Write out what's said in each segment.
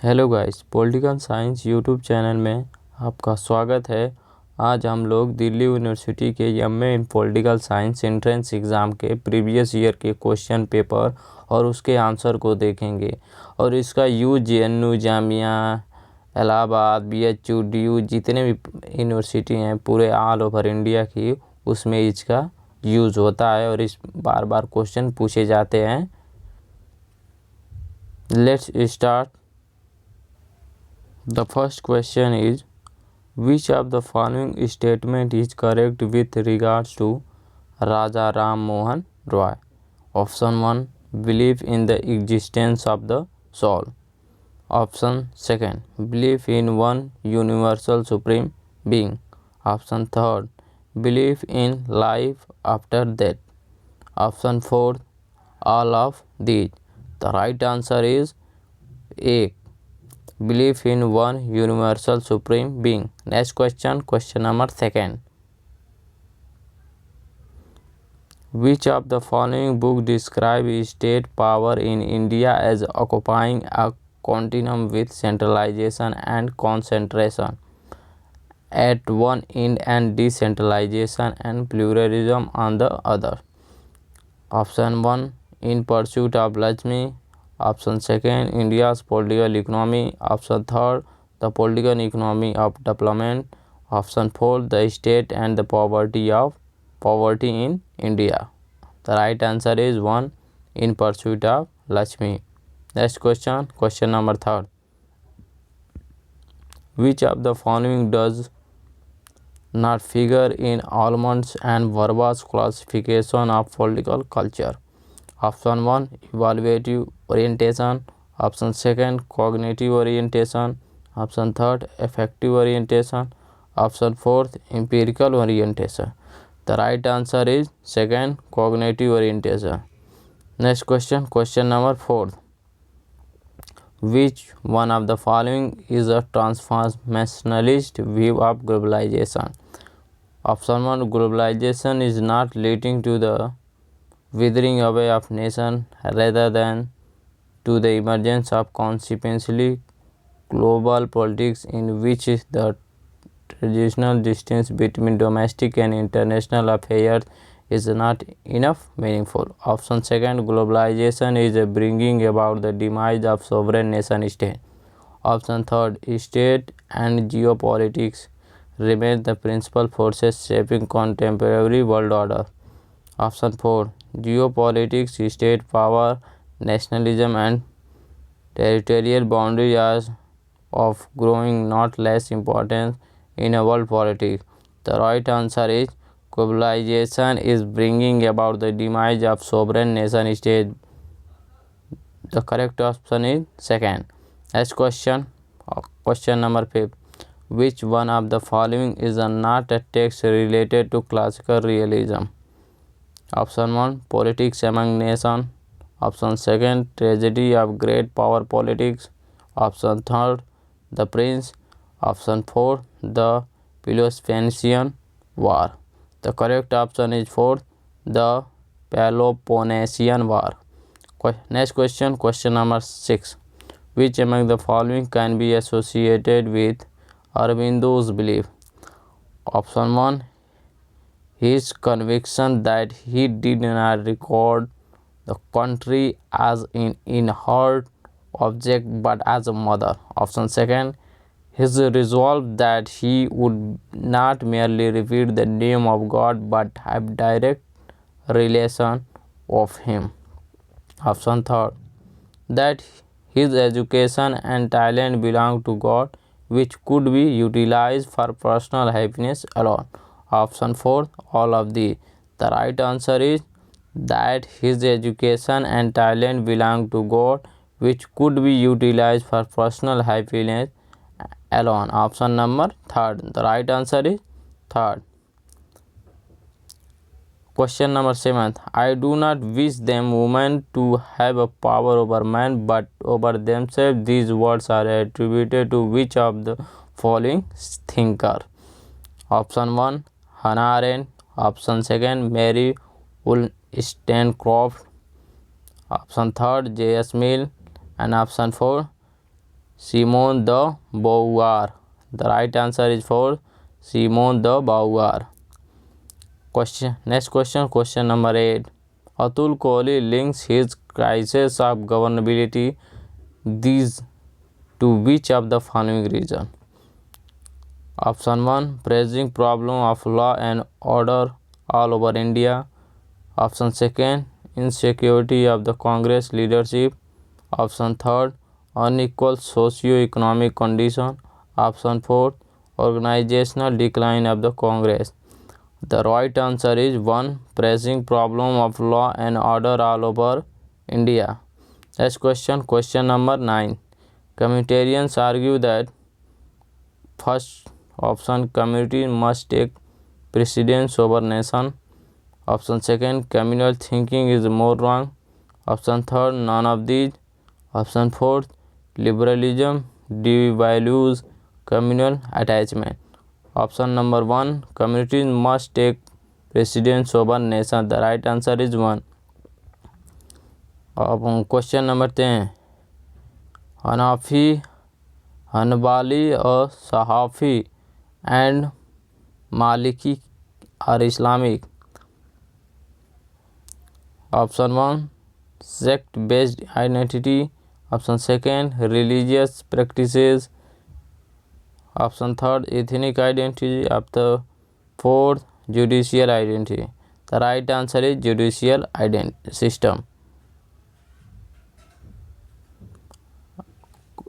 Hello guys, political science YouTube channel में आपका स्वागत है। आज हम लोग दिल्ली यूनिवर्सिटी के एमए इन पॉलिटिकल साइंस एंट्रेंस एग्ज़ाम के प्रीवियस ईयर के क्वेश्चन पेपर और उसके आंसर को देखेंगे। और इसका JNU, Jamia, Allahabad, BHU, DU जितने भी यूनिवर्सिटी हैं पूरे ऑल ओवर इंडिया की, उसमें इसका यूज़ होता है और इस बार बार क्वेश्चन पूछे जाते हैं। Let's start. The first question is, which of the following statement is correct with regards to Raja Ram Mohan Roy? Option 1, belief in the existence of the soul. Option 2, belief in one universal supreme being. Option 3, belief in life after death. Option 4, all of these. The right answer is A, belief in one universal supreme being. Next question number 2. Which of the following book describe state power in India as occupying a continuum with centralization and concentration at one end and decentralization and pluralism on the other? Option 1, In Pursuit of Lakshmi. Option 2, India's political economy. Option 3, the political economy of development. Option 4, the state and the poverty in India. The right answer is 1, In Pursuit of Lakshmi. Next question number 3. Which of the following does not figure in Almond's and Verba's classification of political culture? Option 1, evaluative orientation. Option 2, cognitive orientation. Option 3, affective orientation. Option 4, empirical orientation. The right answer is 2, cognitive orientation. Next question number 4. Which one of the following is a transformationalist view of globalization? Option 1, globalization is not leading to the withering away of nation rather than to the emergence of consequently global politics in which the traditional distance between domestic and international affairs is not enough meaningful. Option 2, globalization is bringing about the demise of sovereign nation state. Option 3, state and geopolitics remain the principal forces shaping contemporary world order. Option 4, geopolitics, state power, nationalism and territorial boundaries are of growing not less importance in a world politics. The right answer is globalization is bringing about the demise of sovereign nation state. The correct option is 2nd. Next question number 5. Which one of the following is not a text related to classical realism? Option 1, politics among nations. Option 2, tragedy of great power politics. Option 3, the prince. Option 4, the Peloponnesian war. The correct option is 4, the Peloponnesian war. Next question number 6. Which among the following can be associated with Aurobindo's belief? Option 1, his conviction that he did not regard the country as an inert object but as a mother. Option 2, his resolve that he would not merely repeat the name of God but have direct relation of him. Option 3, that his education and talent belong to God, which could be utilized for personal happiness alone. Option 4, all of these. The right answer is that his education and talent belong to God, which could be utilized for personal happiness alone. Option number 3rd. The right answer is 3rd. Question number 7. I do not wish them women to have a power over men but over themselves. These words are attributed to which of the following thinker? Option 1, Hannah Arendt. Option 2, Mary Wollstonecraft. Option 3rd, J.S. Mill. And option 4, Simone de Beauvoir. The right answer is for Simone de Beauvoir. Next question number 8. Atul Kohli links his crisis of governability these to which of the following reason? Option 1, pressing problem of law and order all over India. Option 2, insecurity of the Congress leadership. Option 3, unequal socio-economic condition. Option 4, organizational decline of the Congress. The right answer is 1, pressing problem of law and order all over India. Next question number 9. Communitarians argue that first option, community must take precedence over nation. Option 2, communal thinking is more wrong. Option 3, none of these. Option 4, liberalism devalues communal attachment. Option number 1, communities must take precedence over nation. The right answer is 1. Question number 10. Hanafi, Hanbali, or Sahafi and Maliki are Islamic. Option 1, sect based identity. Option 2, religious practices. Option 3, ethnic identity. Option 4, judicial identity. The right answer is judicial system.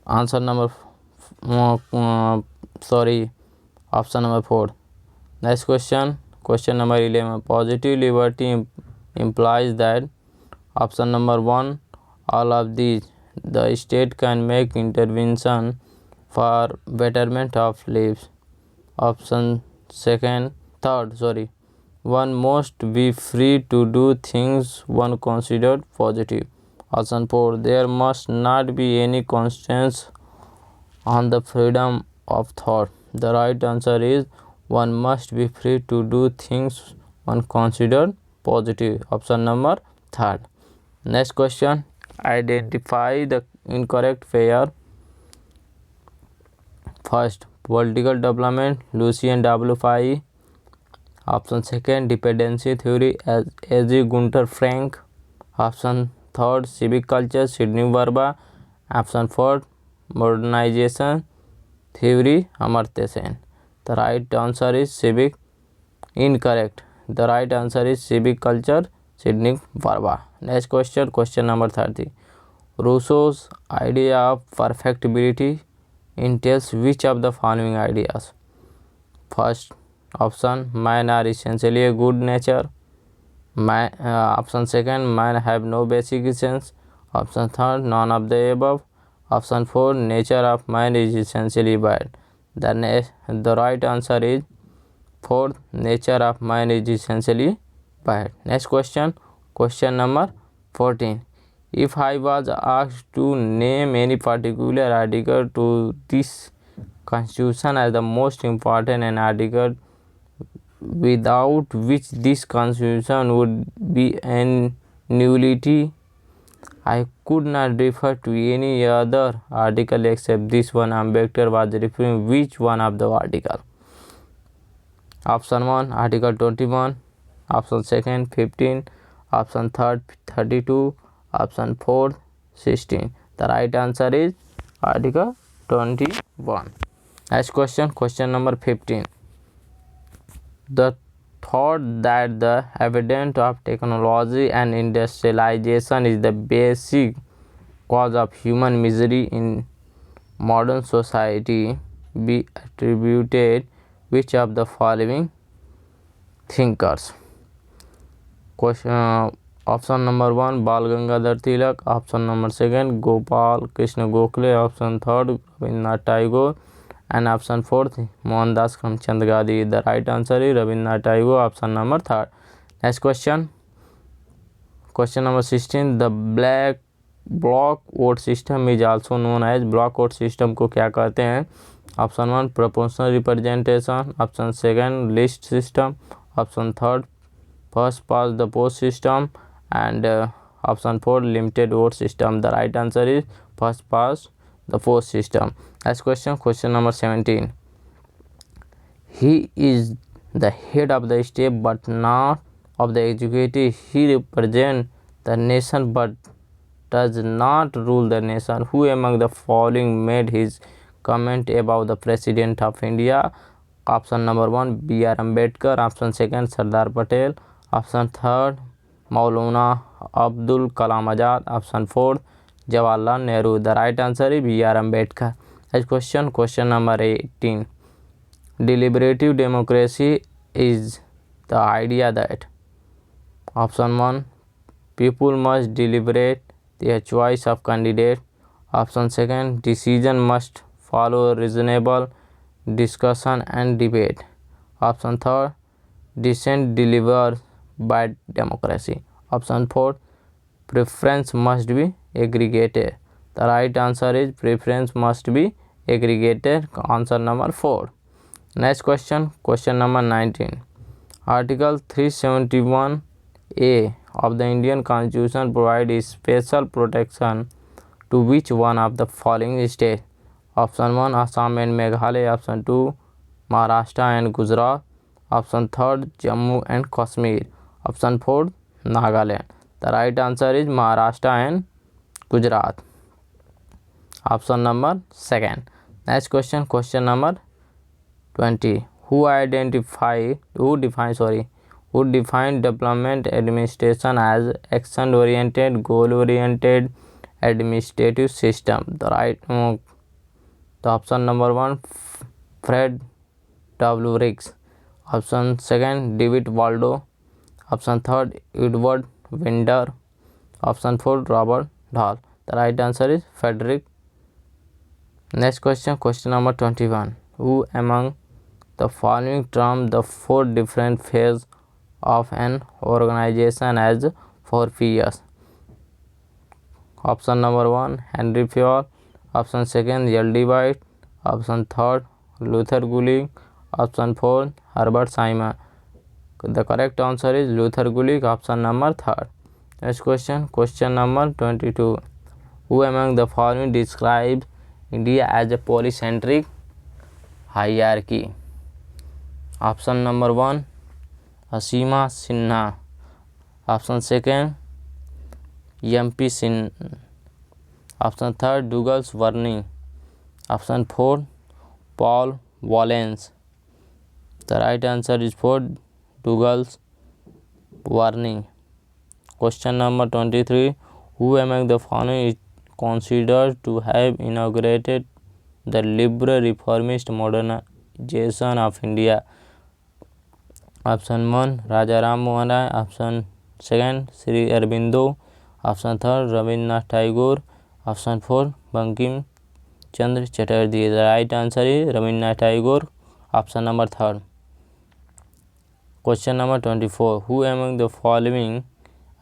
Option number 4. Next question number 11. Positive liberty implies that option number 1, all of these. The state can make intervention for betterment of lives. Option 3, one must be free to do things one considered positive. Option 4, there must not be any constraints on the freedom of thought. The right answer is one must be free to do things one considered positive. Option number 3. Next question, identify the incorrect pair. First, political development, Lucien W. Fay. Option 2, dependency theory, A.G. Gunter Frank. Option 3, civic culture, Sidney Verba. Option 4, modernization theory, Amartya Sen. The right answer is civic. Incorrect. The right answer is civic culture, Sidney Verba. Next question number 30. Rousseau's idea of perfectibility entails which of the following ideas? First option, man are essentially a good nature. Option 2, man have no basic essence. Option 3, none of the above. Option 4, nature of man is essentially bad. The right answer is 4, nature of man is essentially bad. Next question number 14. If I was asked to name any particular article to this constitution as the most important and article without which this constitution would be an nullity, I could not refer to any other article except this one. Ambedkar was referring which one of the article? Option 1, Article 21. Option 2, 15. Option 3, 32. Option 4, 16. The right answer is Article 21. Next question number 15. The thought that the advent of technology and industrialization is the basic cause of human misery in modern society be attributed which of the following thinkers? Option number 1, Bal Gangadhar Tilak. Option number 2, Gopal Krishna Gokhale. Option 3, Rabindranath Tagore. And option 4, Mohandas Karamchand Gandhi. The right answer is Rabindranath Tagore. Option number 3. Next question number 16. The block vote system is also known as block vote system को क्या कहते हैं? Option 1, proportional representation. Option 2, list system. Option 3, first past the post system. And option 4, limited vote system. The right answer is first past the post system. Next question, question number 17. He is the head of the state but not of the executive. He represents the nation but does not rule the nation. Who among the following made his comment about the President of India? Option number 1, B.R. Ambedkar. Option 2, Sardar Patel. Option 3, Maulana Abdul Kalam Azad. Option 4, Jawaharlal Nehru. The right answer is B.R. Ambedkar. Next question, question number 18. Deliberative democracy is the idea that option 1, people must deliberate their choice of candidate. Option 2, decision must follow reasonable discussion and debate. Option 3, dissent delivered by democracy. Option 4, preference must be aggregated. The right answer is preference must be aggregated. Answer number 4. Next question, question number 19. Article 371A of the Indian Constitution provides special protection to which one of the following states? Option 1, Assam and Meghalaya. Option 2, Maharashtra and Gujarat. Option 3, Jammu and Kashmir. Option 4, Nagaland. The right answer is Maharashtra and Gujarat. Option number 2. Next question, question number 20. Who defined development administration as action-oriented, goal-oriented administrative system? The option number 1, Fred W. Riggs. Option 2, David Waldo. Option 3, Edward Winder. Option 4, Robert Dahl. The right answer is Frederick. Next question, question number 21. Who among the following term the 4 different phases of an organization as 4 P's? Option number 1, Henry Fayol. Option 2, L.D. White. Option 3, Luther Gulick. Option 4, Herbert Simon. The correct answer is Luther Gulick. Option number 3. Next question, question number 22. Who among the following describes India as a polycentric hierarchy? Option number 1, Asima Sinha. Option 2, MP Sin. Option 3, Douglas Varney. Option 4, Paul Wallens. The right answer is 4, Douglas Varney. Question number 23. Who among the following is considered to have inaugurated the liberal reformist modernization of India? Option 1, Rajaram Mohan Rai. Option 2, Sri Aurobindo. Option 3, Rabindranath Tagore. Option 4, Bankim Chandra Chatterjee. The right answer is Rabindranath Tagore. Option number 3. Question number 24. Who among the following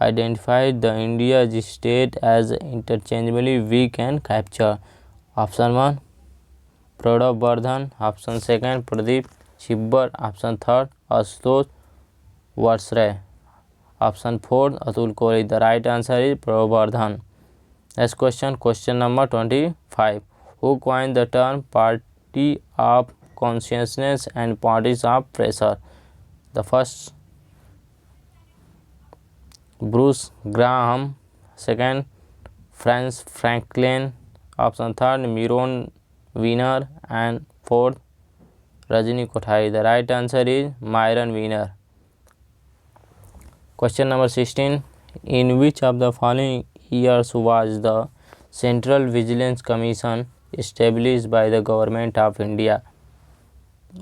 identified the India's state as interchangeably weak and captured? Option 1, Pradab Bardhan. Option 2, Pradeep Chibbar. Option 3, Ashutosh Varsray. Option 4, Atul Kohli. The right answer is Pradab Bardhan. Next question, question number 25. Who coined the term party of consciousness and parties of pressure? The first, Bruce Graham. Second, Franz Franklin. Option 3, Myron Wiener. And 4th, Rajni Kothari. The right answer is Myron Wiener. Question number 16. In which of the following years was the Central Vigilance Commission established by the Government of India?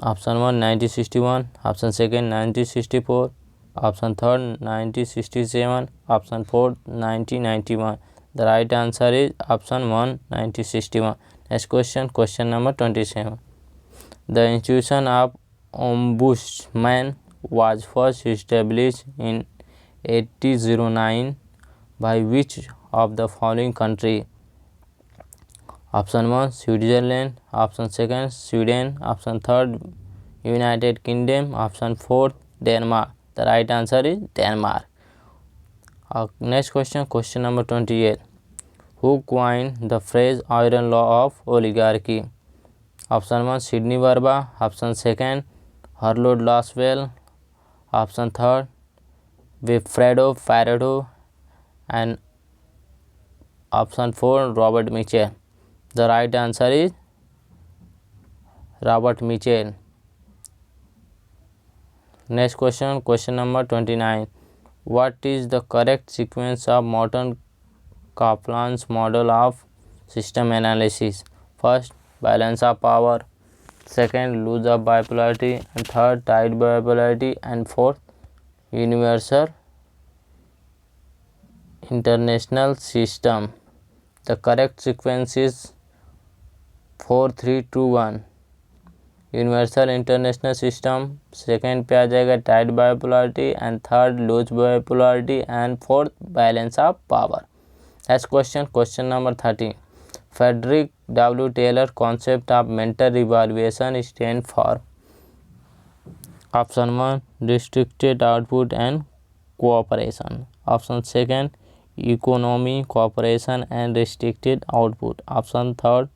Option 1, 1961. Option 2, 1964. Option 3, 1967. Option 4, 1991. The right answer is option 1, 1961. Next question, question number 27. The institution of Ombudsman was first established in 1809 by which of the following country? Option 1, Switzerland. Option 2, Sweden. Option 3, United Kingdom. Option 4, Denmark. The right answer is Denmark. Next question, question number 28. Who coined the phrase iron law of oligarchy? Option 1 Sidney Barba, option 2 Harold Laswell, option 3 Wilfredo Pareto, and option 4 Robert Mitchell. The right answer is Robert Mitchell. Next question, question number 29. What is the correct sequence of Morton Kaplan's model of system analysis? First, balance of power, second, loss of bipolarity, and third, tight bipolarity, and fourth, universal international system. The correct sequence is 4 3 2 1. Universal international system, second पे आ जाएगा tight bipolarity, and third loose bipolarity, and fourth balance of power. Next question, question number 30. Frederick W Taylor concept of mental evaluation stand for? Option 1 restricted output and cooperation, option 2 economy cooperation and restricted output, option 3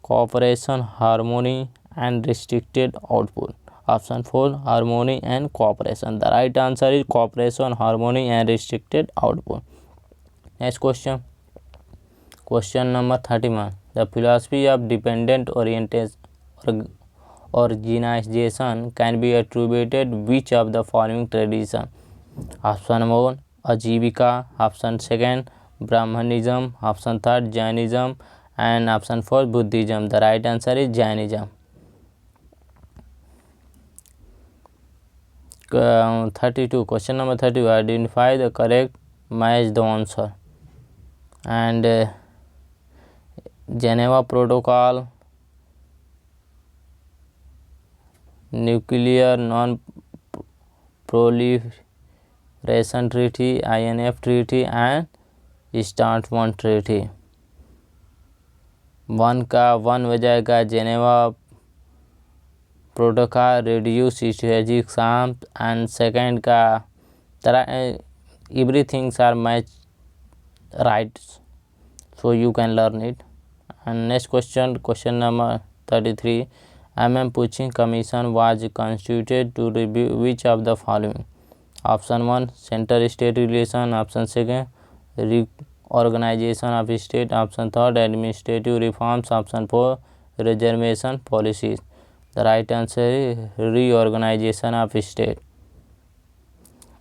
cooperation, harmony and restricted output, option 4 harmony and cooperation. The right answer is cooperation, harmony and restricted output. Next question, question number 31. The philosophy of dependent organization can be attributed which of the following tradition? Option 1 Ajivika, option 2 Brahmanism, option 3 Jainism, and option 4 Buddhism. The right answer is Jainism. 32. Question number 32. Identify the correct match the answer. And Geneva Protocol, Nuclear Non-Proliferation Treaty, INF Treaty, and START-1 Treaty. One हो जाएगा Geneva protocol reduce strategic arms, and second का everything's are match rights, so you can learn it. And next question, question number 33. MM Puching Commission was constituted to review which of the following? Option 1 Center State Relation, option 2 Organization of State, option 3 Administrative Reforms, option 4 Reservation Policies. The right answer is Reorganization of State.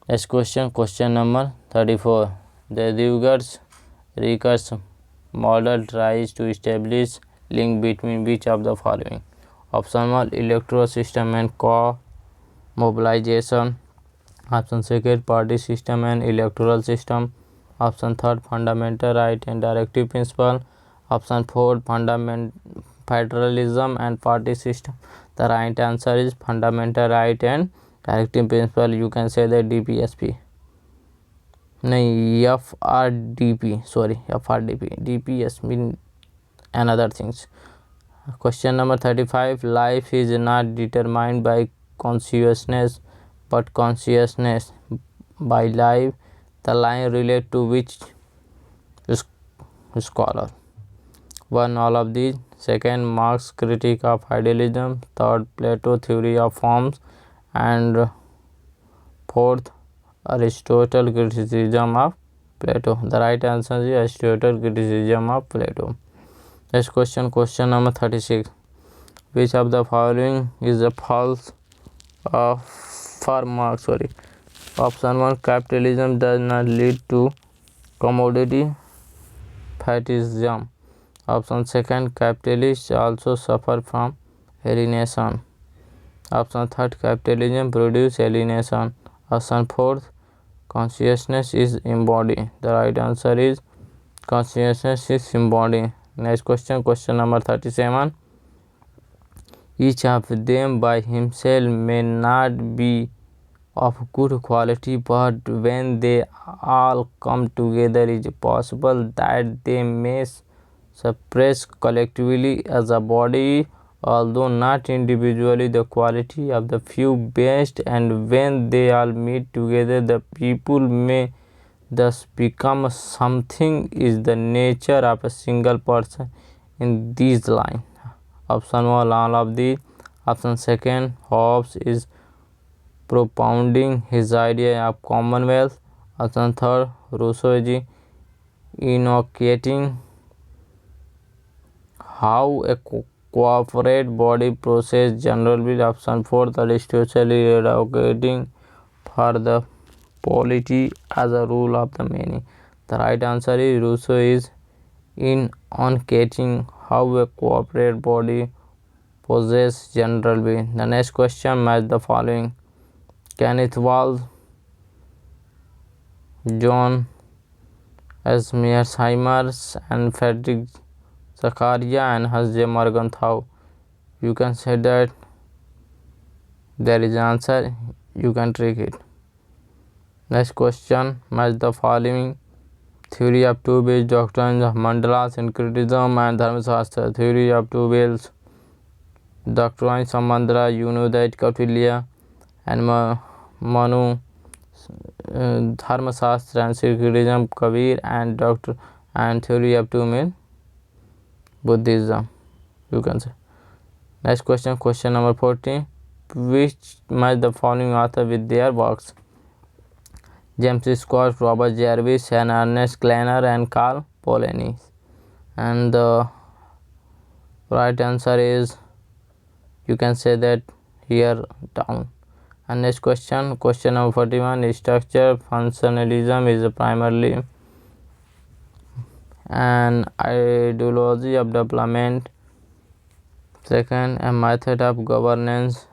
Next question, question number 34. The Rutgers-Rickards model tries to establish link between which of the following? Option 1 electoral system and co-mobilization, option 2 party system and electoral system, option 3 fundamental right and directive principle, option 4 federalism and party system. The right answer is fundamental right and directive principle. You can say that DPSP. नहीं FRDP, sorry, FRDP. DPS mean another things. Question number 35. Life is not determined by consciousness but consciousness by life. The line relate to which scholar? 1 all of these, 2 Marx critique of idealism, 3 Plato theory of forms, and 4th Aristotle criticism of Plato. The right answer is Aristotle criticism of Plato. Next question, question number 36. Which of the following is a false for Marx? Option 1 capitalism does not lead to commodity fetishism. Option 2 capitalists also suffer from alienation. Option 3 capitalism produce alienation. Option 4 consciousness is embodied. The right answer is consciousness is embodied. Next question, question number 37. Each of them by himself may not be of good quality, but when they all come together it is possible that they may suppress collectively as a body, although not individually, the quality of the few best, and when they all meet together the people may thus become something is the nature of a single person in these lines. Option 1 all of these. Option 2 Hobbes is propounding his idea of commonwealth. Option 3 Rousseau is enunciating how a corporate body process generally. Option 4 Aristotle is advocating for the polity as a rule of the many. The right answer is Rousseau is enunciating how a corporate body possess generally. The next question match the following. Kenneth Walls, John S. Mearsheimer, and Frederick Zakaria and Hans J. Morgenthau. You can say that there is an answer. You can trick it. Next question match the following. Theory of two wheels, doctrines of mandala, syncretism, and dharmashastra. Theory of two wheels, doctrines of mandala. You know that Kautilya and Manu, dharmashastra and syncretism, Kabir, and doctor and theory of two wheels, Buddhism. You can say. Next question, question number 14. Which match the following author with their works? James Scott, Robert Jarvis, and Ernest Kleiner, and Carl Polanyi. And the right answer is, you can say that here down. And next question, question number 41. Structure functionalism is primarily an ideology of development. Second, a method of governance.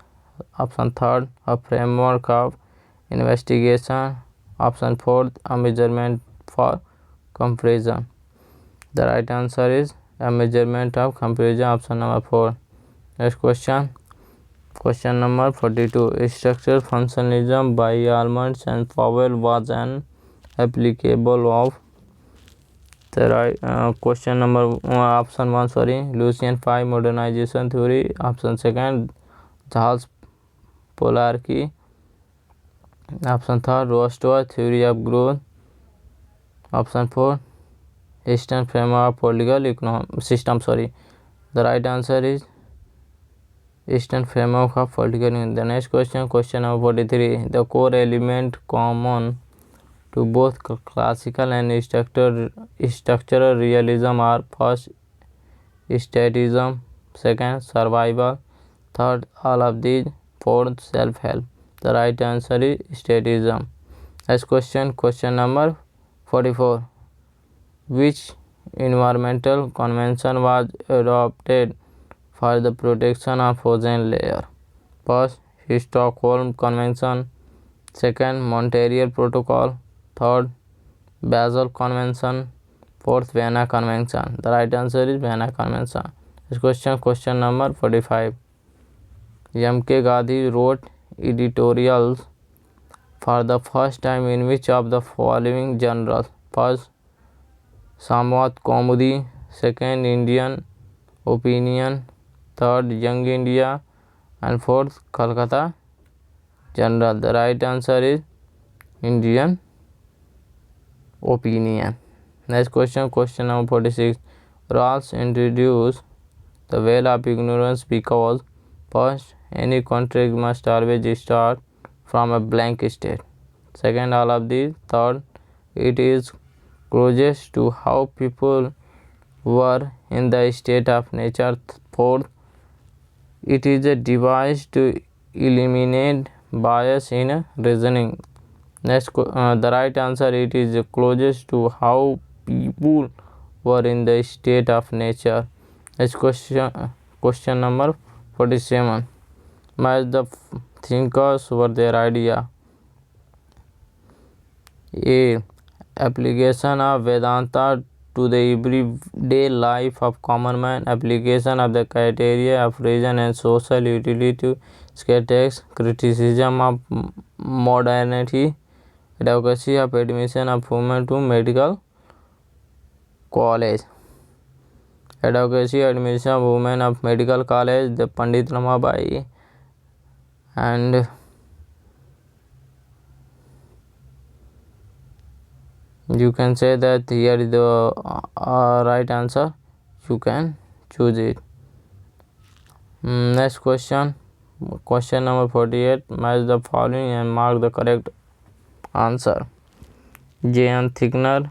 Option 3, a framework of investigation. Option 4, a measurement for comparison. The right answer is a measurement of comparison. Option number 4. Next question, question number 42. Structural functionalism by Almond and Powell was an applicable of. The right question number option 1 Lucian 5 modernization theory. Option 2 Charles Polarki. Option 3 Rostow theory of growth. Option 4 Eastern framework of political system. The right answer is Eastern framework of political. The next question, question number 43. The core element common to both classical and structural realism are: first, statism; second, survival; third, all of these; fourth, self-help. The right answer is statism. Next question, question number 44. Which environmental convention was adopted for the protection of ozone layer? First, Stockholm Convention; second, Montreal Protocol; third, Basel Convention; fourth, Vienna Convention. The right answer is Vienna Convention. This question, question number 45. M.K. Gandhi wrote editorials for the first time in which of the following journals? First, Samvad Kaumudi; second, Indian Opinion; third, Young India; and fourth, Calcutta Journal. The right answer is Indian Opinion. Next question, question number 46. Rawls introduced the veil of ignorance because: first, any contract must always start from a blank state; second, all of these; third, it is closest to how people were in the state of nature; fourth, it is a device to eliminate bias in reasoning. Next, the right answer, it is closest to how people were in the state of nature. Next question, question number 47. Match the thinkers were their idea. A. Application of Vedanta to the everyday life of common man. Application of the criteria of reason and social utility to skeptics. Criticism of modernity. Advocacy of admission of women to medical college. Advocacy admission of women of medical college, the Pandit Ramabai. And You can say that here is the right answer. You can choose it. Next question. Question number 48. Match the following and mark the correct answer. J.N. Thigner.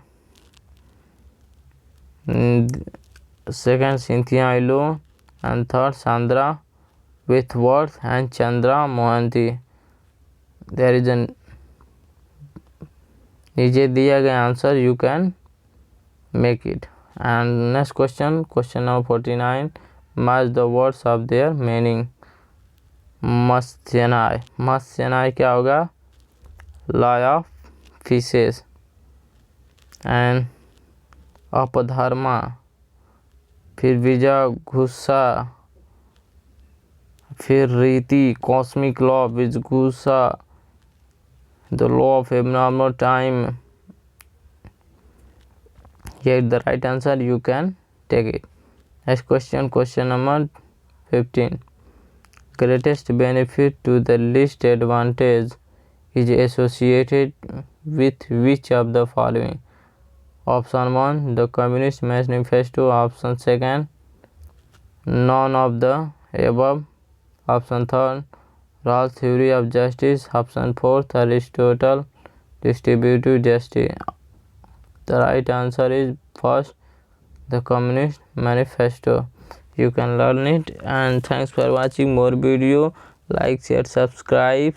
Second, Cynthia Ilu. And third, Sandra Whitworth and Chandra Mohanty. There is an नीचे दिया गया answer. You can make it. And next question. Question number 49. Match the words of their meaning. मत्स्यनाय. मत्स्यनाय क्या होगा? Lie of fishes. And अपधर्मा. फिर विजा गुस्सा. फिर रीति cosmic law which गुस्सा. The law of abnormal time. Here the right answer. You can take it. Next question. Question number 15. Greatest benefit to the least advantage is associated with which of the following? Option 1, the Communist Manifesto. Option 2, none of the above. Option 3, Rawls' theory of justice. Option 4, Aristotle distributive justice. The right answer is first, the Communist Manifesto. You can learn it. And thanks for watching more video. Like, share, subscribe.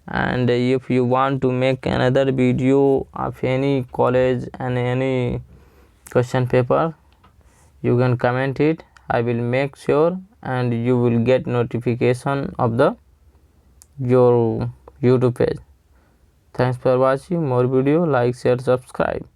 And if you want to make another video of any college and any question paper, you can comment it. I will make sure and you will get notification of the your YouTube page. Thanks for watching more video. Like, share, subscribe.